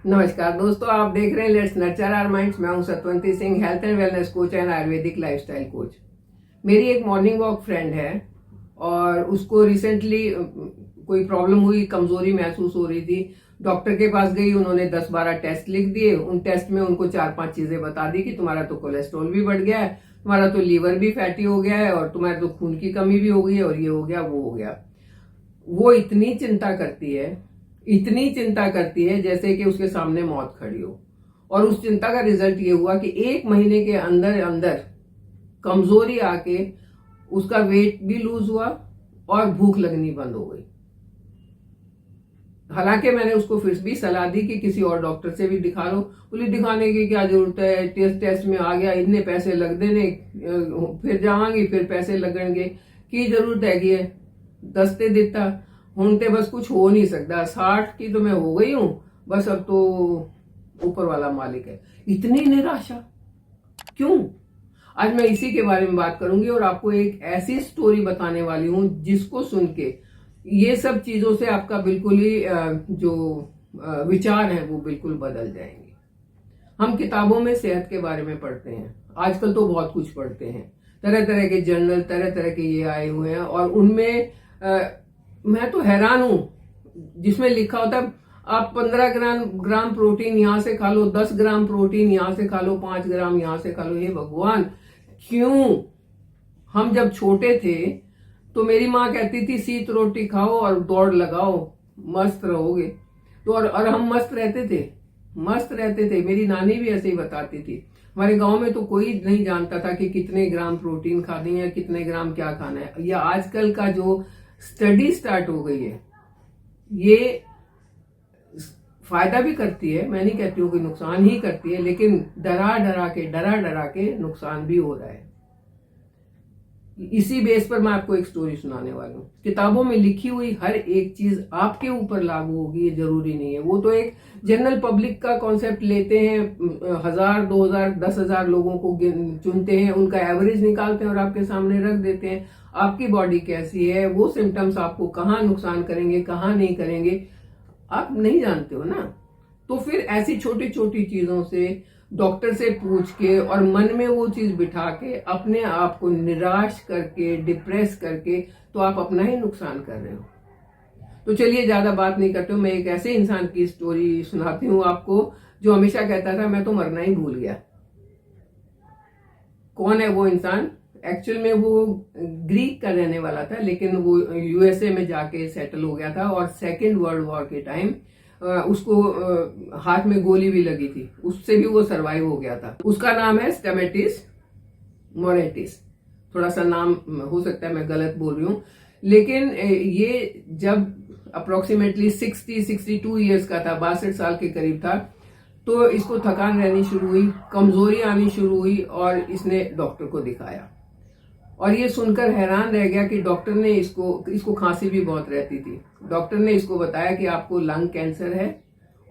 नमस्कार दोस्तों, आप देख रहे हैं लेट्स नर्चर आवर माइंड्स। मैं हूं Satwanti Singh, health and wellness coach and Ayurvedic lifestyle coach. मेरी एक मॉर्निंग वॉक फ्रेंड है और उसको रिसेंटली कोई प्रॉब्लम हुई, कमजोरी महसूस हो रही थी। डॉक्टर के पास गई, उन्होंने 10-12 टेस्ट लिख दिए। उन टेस्ट में उनको 4-5 चीजें बता दी कि तुम्हारा तो कोलेस्ट्रॉल भी बढ़ गया है, तुम्हारा तो लीवर भी फैटी हो गया है और तुम्हारे तो खून की कमी भी हो गई है और ये हो गया वो हो गया। वो इतनी चिंता करती है जैसे कि उसके सामने मौत खड़ी हो। और उस चिंता का रिजल्ट ये हुआ कि 1 महीने के अंदर अंदर कमजोरी आके उसका वेट भी लूज हुआ और भूख लगनी बंद हो गई। हालांकि मैंने उसको फिर भी सलाह दी कि किसी और डॉक्टर से भी दिखा लो। बोली दिखाने की क्या जरूरत है, टेस्ट में आ गया, इतने पैसे लग देने, फिर जावांगी फिर पैसे लगेंगे, की जरूरत है कि दस्ते देता हूं ते बस कुछ हो नहीं सकता। 60 की तो मैं हो गई हूं, बस अब तो ऊपर वाला मालिक है। इतनी निराशा क्यों? आज मैं इसी के बारे में बात करूंगी और आपको एक ऐसी स्टोरी बताने वाली हूं जिसको सुन के ये सब चीजों से आपका बिल्कुल ही जो विचार है वो बिल्कुल बदल जाएंगे। हम किताबों में सेहत के बारे में पढ़ते हैं, आजकल तो बहुत कुछ पढ़ते हैं, तरह तरह के जर्नल, तरह तरह के ये आए हुए हैं और उनमें मैं तो हैरान हूं जिसमें लिखा होता है आप 15 ग्राम प्रोटीन यहां से खा लो, 10 ग्राम प्रोटीन यहां से खा लो, 5 ग्राम यहां से खा लो। हे भगवान, क्यों? हम जब छोटे थे तो मेरी माँ कहती थी सीत रोटी खाओ और दौड़ लगाओ, मस्त रहोगे। तो और हम मस्त रहते थे। मेरी नानी भी ऐसे ही बताती थी। हमारे गांव में तो कोई नहीं जानता था कि कितने ग्राम प्रोटीन खानी है, कितने ग्राम क्या खाना है। या आजकल का जो स्टडी स्टार्ट हो गई है, ये फायदा भी करती है, मैं नहीं कहती हूँ कि नुकसान ही करती है, लेकिन डरा डरा के नुकसान भी हो रहा है। इसी बेस पर मैं आपको एक स्टोरी सुनाने वाली हूँ। किताबों में लिखी हुई हर एक चीज आपके ऊपर लागू होगी ये जरूरी नहीं है। वो तो एक जनरल पब्लिक का कॉन्सेप्ट लेते हैं, 1000, 2000, 10,000 लोगों को चुनते हैं, उनका एवरेज निकालते हैं और आपके सामने रख देते हैं। आपकी बॉडी कैसी है, वो सिम्टम्स आपको कहाँ नुकसान करेंगे, कहाँ नहीं करेंगे, आप नहीं जानते हो ना। तो फिर ऐसी छोटी छोटी चीजों से डॉक्टर से पूछ के और मन में वो चीज बिठा के अपने आप को निराश करके, डिप्रेस करके, तो आप अपना ही नुकसान कर रहे हो। तो चलिए ज्यादा बात नहीं करते हूँ, मैं एक ऐसे इंसान की स्टोरी सुनाती हूँ आपको जो हमेशा कहता था मैं तो मरना ही भूल गया। कौन है वो इंसान? एक्चुअल में वो ग्रीक का रहने वाला था, लेकिन वो यूएसए में जाके सेटल हो गया था और सेकेंड वर्ल्ड वॉर के टाइम उसको हाथ में गोली भी लगी थी, उससे भी वो सरवाइव हो गया था। उसका नाम है स्टेमेटिस मोरेटिस। थोड़ा सा नाम हो सकता है मैं गलत बोल रही हूँ, लेकिन ये जब अप्रोक्सीमेटली 62 ईयर्स का था, 62 साल के करीब था, तो इसको थकान रहनी शुरू हुई, कमजोरी आनी शुरू हुई और इसने डॉक्टर को दिखाया। और ये सुनकर हैरान रह गया कि डॉक्टर ने इसको खांसी भी बहुत रहती थी। डॉक्टर ने इसको बताया कि आपको लंग कैंसर है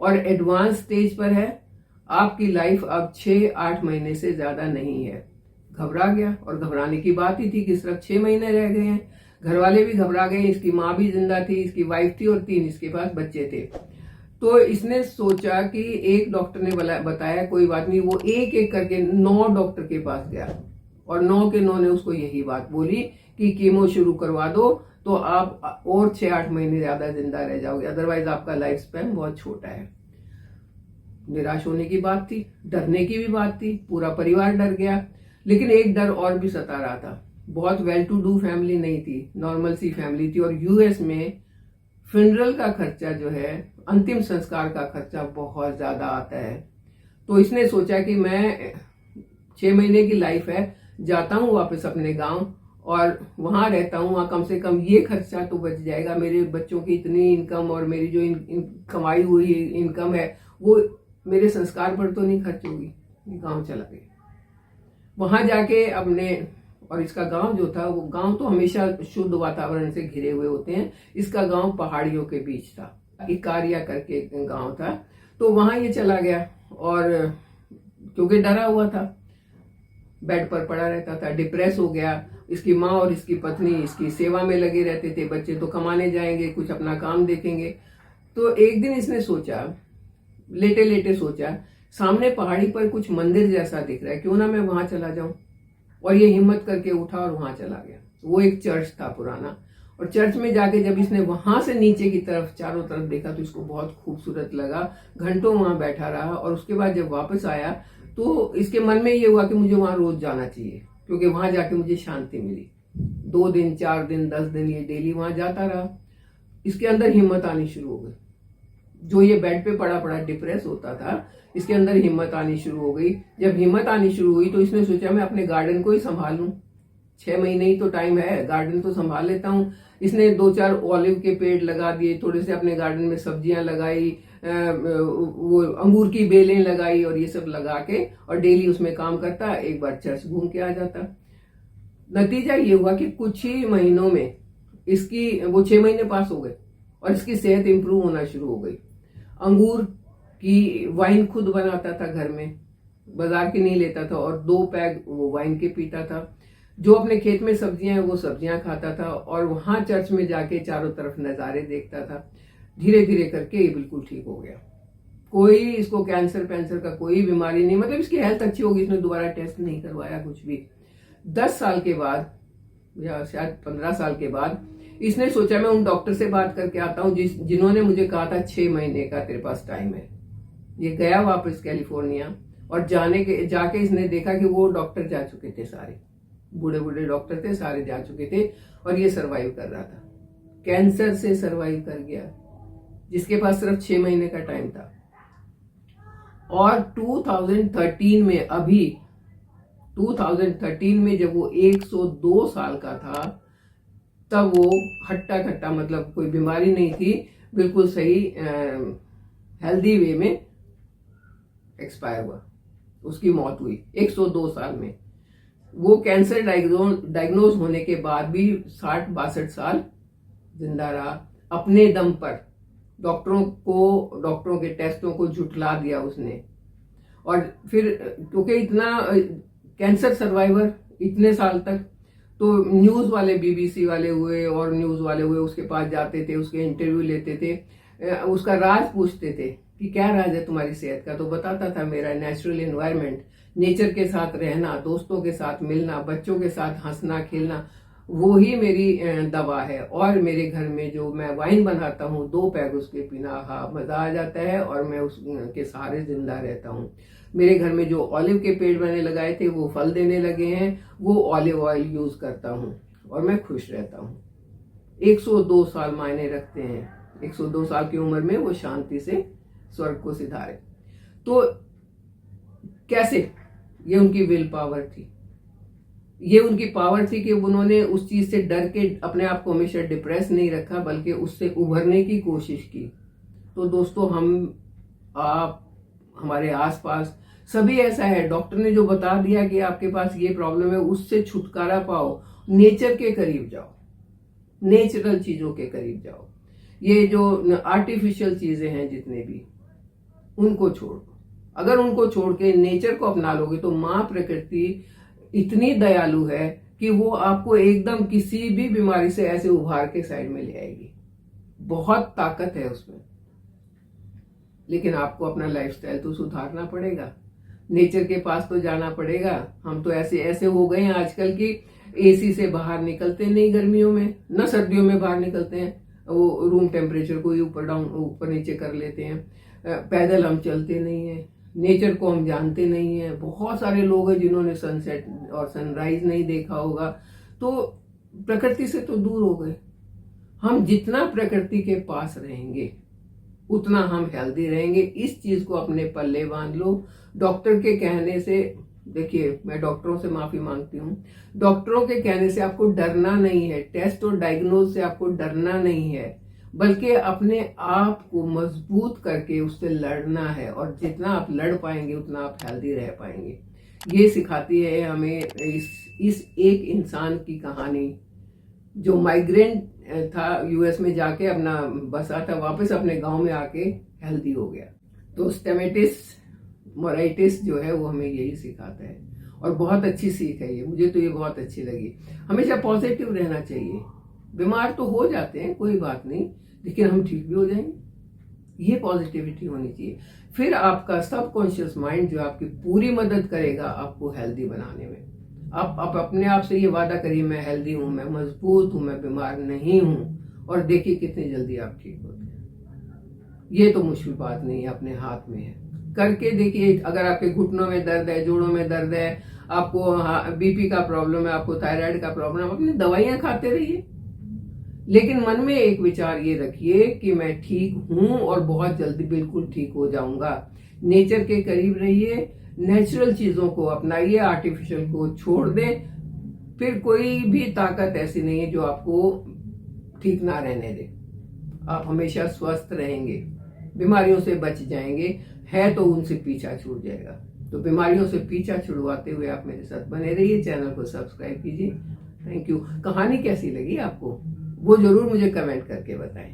और एडवांस स्टेज पर है, आपकी लाइफ अब 6-8 महीने से ज्यादा नहीं है। घबरा गया, और घबराने की बात ही थी कि सिर्फ 6 महीने रह गए हैं। घर वाले भी घबरा गए, इसकी माँ भी जिंदा थी, इसकी वाइफ थी और 3 इसके पास बच्चे थे। तो इसने सोचा कि एक डॉक्टर ने बताया कोई बात नहीं, वो एक एक करके 9 डॉक्टर के पास गया और 9 के 9 ने उसको यही बात बोली कि कीमो शुरू करवा दो तो आप और 6-8 महीने ज्यादा जिंदा रह जाओगे, अदरवाइज आपका लाइफ स्पैन बहुत छोटा है। निराश होने की बात थी, डरने की भी बात थी, पूरा परिवार डर गया। लेकिन एक डर और भी सता रहा था। बहुत वेल टू डू फैमिली नहीं थी, नॉर्मल सी फैमिली थी और यूएस में फ्यूनरल का खर्चा जो है, अंतिम संस्कार का खर्चा बहुत ज्यादा आता है। तो इसने सोचा कि मैं 6 महीने की लाइफ है, जाता हूँ वापस अपने गांव और वहां रहता हूँ, वहां कम से कम ये खर्चा तो बच जाएगा। मेरे बच्चों की इतनी इनकम और मेरी जो कमाई हुई इनकम है वो मेरे संस्कार पर तो नहीं खर्च होगी। गांव चला गया, वहां जाके अपने, और इसका गांव जो था, वो गांव तो हमेशा शुद्ध वातावरण से घिरे हुए होते हैं, इसका गांव पहाड़ियों के बीच था, इकारिया करके गांव था। तो वहां ये चला गया और क्योंकि डरा हुआ था, बेड पर पड़ा रहता था, डिप्रेस हो गया। इसकी माँ और इसकी पत्नी इसकी सेवा में लगे रहते थे, बच्चे तो कमाने जाएंगे, कुछ अपना काम देखेंगे। तो एक दिन इसने सोचा लेटे लेटे सोचा सामने पहाड़ी पर कुछ मंदिर जैसा दिख रहा है, क्यों ना मैं वहां चला जाऊं। और ये हिम्मत करके उठा और वहां चला गया। वो एक चर्च था पुराना, और चर्च में जाके जब इसने वहां से नीचे की तरफ चारों तरफ देखा तो इसको बहुत खूबसूरत लगा। घंटों वहां बैठा रहा, और उसके बाद जब वापस आया तो इसके मन में ये हुआ कि मुझे वहां रोज जाना चाहिए, क्योंकि वहां जाके मुझे शांति मिली। 2 दिन, 4 दिन, 10 दिन ये डेली वहां जाता रहा। इसके अंदर हिम्मत आनी शुरू हो गई। जो ये बेड पे पड़ा पड़ा डिप्रेस होता था, इसके अंदर हिम्मत आनी शुरू हो गई। जब हिम्मत आनी शुरू हुई तो इसने सोचा मैं अपने गार्डन को ही संभाल लूं, 6 महीने ही तो टाइम है, गार्डन तो संभाल लेता हूँ। इसने 2-4 ऑलिव के पेड़ लगा दिए, थोड़े से अपने गार्डन में सब्जियां लगाई, वो अंगूर की बेलें लगाई, और ये सब लगा के और डेली उसमें काम करता। एक बार चर्च घूम के आ जाता। नतीजा ये हुआ कि कुछ ही महीनों में इसकी वो 6 महीने पास हो गए और इसकी सेहत इंप्रूव होना शुरू हो गई। अंगूर की वाइन खुद बनाता था घर में, बाजार की नहीं लेता था, और 2 पैग वो वाइन के पीता था। जो अपने खेत में सब्जियां हैं वो सब्जियां खाता था, और वहां चर्च में जाके चारों तरफ नजारे देखता था। धीरे धीरे करके ये बिल्कुल ठीक हो गया। कोई इसको कैंसर पैंसर का कोई बीमारी नहीं, मतलब इसकी हेल्थ अच्छी होगी। इसने दोबारा टेस्ट नहीं करवाया कुछ भी। 10 साल के बाद या शायद 15 साल के बाद इसने सोचा मैं उन डॉक्टर से बात करके आता हूँ जिन्होंने मुझे कहा था 6 महीने का तेरे पास टाइम है। ये गया वापस कैलिफोर्निया, और जाके इसने देखा कि वो डॉक्टर जा चुके थे, सारे बूढ़े बूढ़े डॉक्टर थे, सारे जा चुके थे, और ये सरवाइव कर रहा था। कैंसर से सरवाइव कर गया, जिसके पास सिर्फ 6 महीने का टाइम था। और 2013 में, अभी 2013 में जब वो 102 साल का था, तब वो हट्टा खट्टा, मतलब कोई बीमारी नहीं थी, बिल्कुल सही हेल्दी वे में एक्सपायर हुआ। उसकी मौत हुई 102 साल में। वो कैंसर डायग्नोज होने के बाद भी 60-62 साल जिंदा रहा, अपने दम पर। डॉक्टरों के टेस्टों को झुठला दिया उसने। और फिर क्योंकि इतना कैंसर सर्वाइवर इतने साल तक, तो न्यूज वाले, बीबीसी वाले हुए और न्यूज वाले हुए, उसके पास जाते थे, उसके इंटरव्यू लेते थे, उसका राज पूछते थे कि क्या राज है तुम्हारी सेहत का। तो बताता था मेरा नेचुरल एनवायरनमेंट, नेचर के साथ रहना, दोस्तों के साथ मिलना, बच्चों के साथ हंसना खेलना, वो ही मेरी दवा है। और मेरे घर में जो मैं वाइन बनाता हूँ, 2 पैग उसके पीना, हाँ मजा आ जाता है, और मैं उसके सहारे जिंदा रहता हूँ। मेरे घर में जो ऑलिव के पेड़ मैंने लगाए थे वो फल देने लगे हैं, वो ऑलिव ऑयल यूज करता हूँ, और मैं खुश रहता हूँ। 102 साल मायने रखते हैं। 102 साल की उम्र में वो शांति से स्वर्ग को सिधारे। तो कैसे? ये उनकी विल पावर थी। ये उनकी पावर थी कि उन्होंने उस चीज से डर के अपने आप को हमेशा डिप्रेस नहीं रखा, बल्कि उससे उभरने की कोशिश की। तो दोस्तों, आप हमारे आसपास सभी ऐसा है। डॉक्टर ने जो बता दिया कि आपके पास ये प्रॉब्लम है, उससे छुटकारा पाओ, नेचर के करीब जाओ, नेचुरल चीजों के करीब जाओ। ये जो आर्टिफिशियल चीजें हैं जितने भी, उनको छोड़ दो। अगर उनको छोड़ के नेचर को अपना लोगे तो माँ प्रकृति इतनी दयालु है कि वो आपको एकदम किसी भी बीमारी से ऐसे उभार के साइड में ले आएगी। बहुत ताकत है उसमें। लेकिन आपको अपना लाइफस्टाइल तो सुधारना पड़ेगा, नेचर के पास तो जाना पड़ेगा। हम तो ऐसे हो गए हैं आजकल की एसी से बाहर निकलते नहीं गर्मियों में, न सर्दियों में बाहर निकलते हैं, वो रूम टेम्परेचर को ही ऊपर नीचे कर लेते हैं। पैदल हम चलते नहीं है, नेचर को हम जानते नहीं है। बहुत सारे लोग हैं जिन्होंने सनसेट और सनराइज नहीं देखा होगा, तो प्रकृति से तो दूर हो गए। हम जितना प्रकृति के पास रहेंगे उतना हम हेल्दी रहेंगे। इस चीज को अपने पल्ले बांध लो। डॉक्टर के कहने से, देखिए मैं डॉक्टरों से माफी मांगती हूँ, डॉक्टरों के कहने से आपको डरना नहीं है, टेस्ट और डायग्नोज से आपको डरना नहीं है, बल्कि अपने आप को मजबूत करके उससे लड़ना है। और जितना आप लड़ पाएंगे उतना आप हेल्दी रह पाएंगे। ये सिखाती है हमें इस एक इंसान की कहानी, जो माइग्रेंट था, यूएस में जाके अपना बसा था, वापस अपने गांव में आके हेल्दी हो गया। तो स्टेमेटिस मोराइटिस जो है वो हमें यही सिखाता है, और बहुत अच्छी सीख है ये। मुझे तो ये बहुत अच्छी लगी। हमेशा पॉजिटिव रहना चाहिए। बीमार तो हो जाते हैं, कोई बात नहीं, लेकिन हम ठीक भी हो जाएंगे। ये पॉजिटिविटी होनी चाहिए। फिर आपका सबकॉन्शियस माइंड जो आपकी पूरी मदद करेगा आपको हेल्दी बनाने में। आप अपने आप से ये वादा करिए, मैं हेल्दी हूं, मैं मजबूत हूं, मैं बीमार नहीं हूं, और देखिए कितनी जल्दी आप ठीक होते हैं। ये तो मुश्किल बात नहीं है, अपने हाथ में है, करके देखिए। अगर आपके घुटनों में दर्द है, जोड़ों में दर्द है, आपको बीपी का प्रॉब्लम है, आपको थायराइड का प्रॉब्लम है, अपनी दवाइयां खाते रहिए, लेकिन मन में एक विचार ये रखिए कि मैं ठीक हूं और बहुत जल्दी बिल्कुल ठीक हो जाऊंगा। नेचर के करीब रहिए, नेचुरल चीजों को अपनाइए, आर्टिफिशियल को छोड़ दें। फिर कोई भी ताकत ऐसी नहीं है जो आपको ठीक ना रहने दे। आप हमेशा स्वस्थ रहेंगे, बीमारियों से बच जाएंगे, है तो उनसे पीछा छूट जाएगा। तो बीमारियों से पीछा छुड़वाते हुए आप मेरे साथ बने रहिए, चैनल को सब्सक्राइब कीजिए। Thank you. कहानी कैसी लगी आपको वो जरूर मुझे कमेंट करके बताएं।